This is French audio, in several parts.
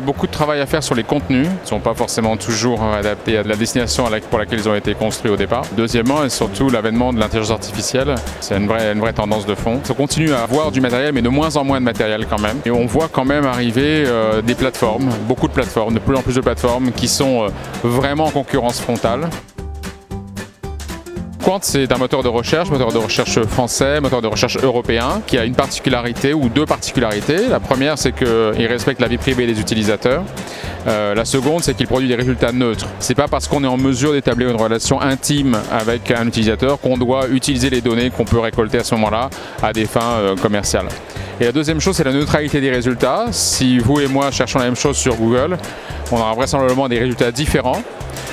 Beaucoup de travail à faire sur les contenus, ils ne sont pas forcément toujours adaptés à la destination pour laquelle ils ont été construits au départ. Deuxièmement, et surtout l'avènement de l'intelligence artificielle, c'est une vraie tendance de fond. On continue à avoir du matériel, mais de moins en moins de matériel quand même. Et on voit quand même arriver des plateformes, beaucoup de plateformes, de plus en plus de plateformes qui sont vraiment en concurrence frontale. Qwant, c'est un moteur de recherche français, moteur de recherche européen, qui a une particularité ou deux particularités. La première, c'est qu'il respecte la vie privée des utilisateurs. La seconde, c'est qu'il produit des résultats neutres. C'est pas parce qu'on est en mesure d'établir une relation intime avec un utilisateur qu'on doit utiliser les données qu'on peut récolter à ce moment-là à des fins commerciales. Et la deuxième chose, c'est la neutralité des résultats. Si vous et moi cherchons la même chose sur Google, on aura vraisemblablement des résultats différents.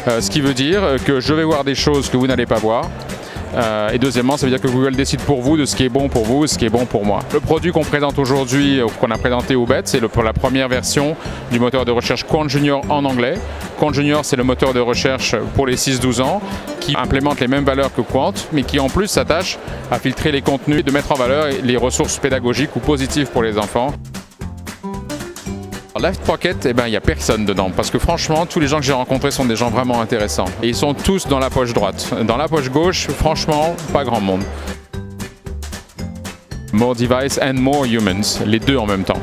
Ce qui veut dire que je vais voir des choses que vous n'allez pas voir. Et deuxièmement, ça veut dire que Google décide pour vous de ce qui est bon pour vous et ce qui est bon pour moi. Le produit qu'on présente aujourd'hui, qu'on a présenté au BET, c'est pour la première version du moteur de recherche Qwant Junior en anglais. Qwant Junior, c'est le moteur de recherche pour les 6-12 ans qui implémente les mêmes valeurs que Qwant, mais qui en plus s'attache à filtrer les contenus et de mettre en valeur les ressources pédagogiques ou positives pour les enfants. LeftPocket, il n'y a personne dedans parce que franchement, tous les gens que j'ai rencontrés sont des gens vraiment intéressants. Et ils sont tous dans la poche droite. Dans la poche gauche, franchement, pas grand monde. More device and more humans, les deux en même temps.